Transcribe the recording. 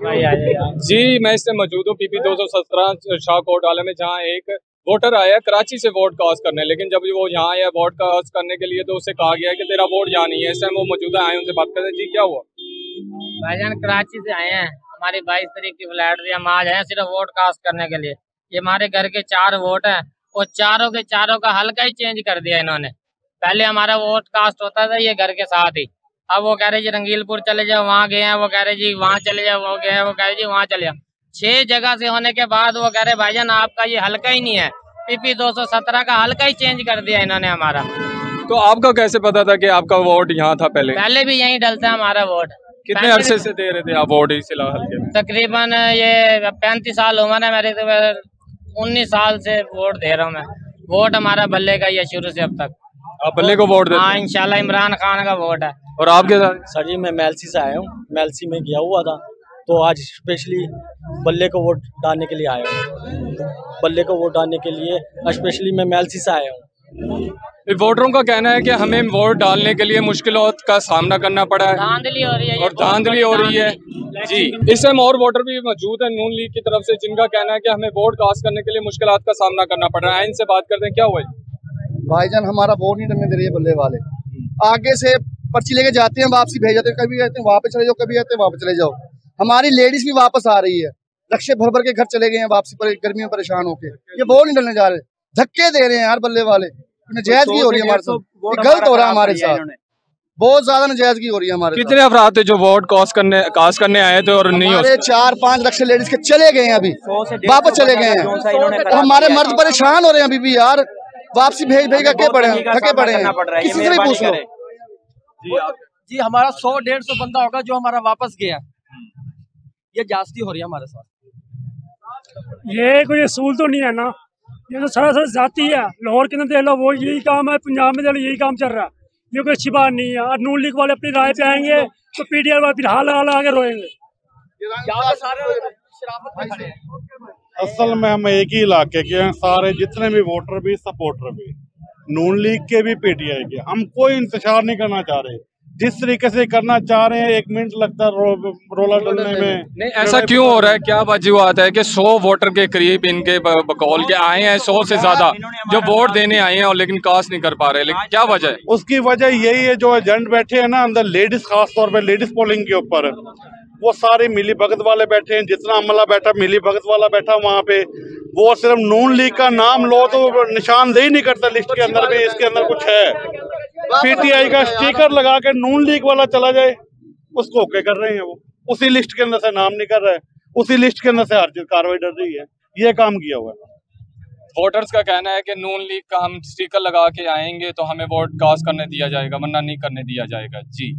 जी मैं इससे मौजूद हूँ PP 217 शाहकोट आलम में, जहाँ एक वोटर आया कराची से वोट कास्ट करने, लेकिन जब वो यहाँ आया वोट कास्ट करने के लिए तो उससे कहा गया कि तेरा वोट यहाँ नहीं है। इस टाइम वो मौजूदा आए, उनसे बात करते हैं। जी क्या हुआ? भाईजान कराची से आए हैं, हमारी 22 तारीख की फ्लाइट थी, हम आज आए हैं सिर्फ वोट कास्ट करने के लिए। ये हमारे घर के 4 वोट हैं और चारों के चारों का हल्का ही चेंज कर दिया इन्होंने। पहले हमारा वोट कास्ट होता था ये घर के साथ ही, अब वो कह रहे जी रंगीलपुर चले जाओ, वहाँ गए हैं, वो कह रहे जी वहाँ चले जाओ, वो गए हैं, वो कह रहे जी वहाँ चले जाओ। 6 जगह से होने के बाद वो कह रहे भाईजान आपका ये हल्का ही नहीं है, PP 217 का हल्का ही चेंज कर दिया इन्होंने हमारा। तो आपका कैसे पता था कि आपका वोट यहाँ था? पहले भी यहीं डलता है हमारा वोट। कितने अरसे से दे रहे थे आप वोट इस हल्के में? तकरीबन ये 35 साल उम्र है मेरी, तो 19 साल से वोट दे रहा हूँ मैं। वोट हमारा बल्ले का ही है शुरू से अब तक। आप बल्ले को वोट देते हैं? हाँ इंशाल्लाह इमरान खान का वोट है। और आपके साथ? सर जी मैं मेलसी से आया हूँ, मेलसी में गया हुआ था तो आज स्पेशली बल्ले को वोट डालने के लिए आया हूँ। तो बल्ले को वोट डालने के लिए स्पेशली मैं मेलसी से आया हूँ। वोटरों का कहना है कि हमें वोट डालने के लिए मुश्किलों का सामना करना पड़ा है, धांधली हो रही है और धांधली हो रही है। जी इस टाइम और वोटर भी मौजूद है नून लीग की तरफ से, जिनका कहना है कि हमें वोट कास्ट करने के लिए मुश्किलात का सामना करना पड़ रहा है। इनसे बात करते हैं। क्या हुआ भाईजान? हमारा वोट नहीं डलने दे रही है बल्ले वाले। आगे से पर्ची लेके जाते हैं, वापसी भेज जाते हैं, कभी कहते हैं वहाँ पे चले जाओ, कभी कहते हैं वहाँ पे चले जाओ। हमारी लेडीज भी वापस आ रही है, रक्षे भर भर के घर चले गए हैं वापसी पर, गर्मी में परेशान होके। ये वोट नहीं डलने जा रहे, धक्के दे रहे हैं यार बल्ले वाले। नजायजगी हो रही है हमारे साथ, गलत हो रहा है हमारे साथ, बहुत ज्यादा नजायजगी हो रही है हमारे। कितने अफराद थे जो वोट कास्ट करने आए थे और नहीं? हमारे 4-5 रक्षे लेडीज के चले गए हैं, अभी वापस चले गए हैं। और हमारे मर्द परेशान हो रहे हैं अभी भी यार, वापसी भेज भेज के पड़े हैं, थके पड़े हैं, किसी से भी पूछ लो। जी हमारा 100-150 बंदा होगा जो हमारा वापस गया। ये जास्ती हो रही है हमारे साथ। ये कोई असूल तो नहीं है ना, ये तो सरासर जाती है। लाहौर के अंदर देख लो वो यही काम है, पंजाब में देख लो यही काम चल रहा है। ये कोई अच्छी बात नहीं है। और नून लीग वाले अपनी राय पे आएंगे तो PDR वाले फिर हाल लगा के रोएंगे। असल में हम एक ही इलाके के हैं, सारे जितने भी वोटर भी सपोर्टर भी, नून लीग के भी PTI के। हम कोई इंतजार नहीं करना चाह रहे, जिस तरीके से करना चाह रहे हैं 1 मिनट लगता है रोला डलने में। नहीं ऐसा क्यों हो रहा है? क्या वजूहत है कि 100 वोटर के करीब इनके बकौल के आए हैं, 100 से ज्यादा जो वोट देने आए हैं और लेकिन कास्ट नहीं कर पा रहे, लेकिन क्या वजह है? उसकी वजह यही है, जो एजेंट बैठे हैं ना अंदर, लेडीज खास तौर पे लेडीज पोलिंग के ऊपर, वो सारे मिली भगत वाले बैठे हैं। जितना अमला बैठा, मिली भगत वाला बैठा वहाँ पे, वो सिर्फ नून लीग का नाम लो तो निशानदेही नहीं करता लिस्ट के अंदर भी इसके अंदर कुछ है। PTI का स्टिकर लगा के नून लीग वाला चला जाए, उसको ओके कर रहे हैं। वो उसी लिस्ट के अंदर से नाम नहीं कर रहा है, उसी लिस्ट के अंदर से हर चीज कार्रवाई डर रही है। ये काम किया हुआ है। वोटर्स का कहना है कि नून लीग का हम स्टिकर लगा के आएंगे तो हमें वोट कास्ट करने दिया जाएगा, वरना नहीं करने दिया जाएगा। जी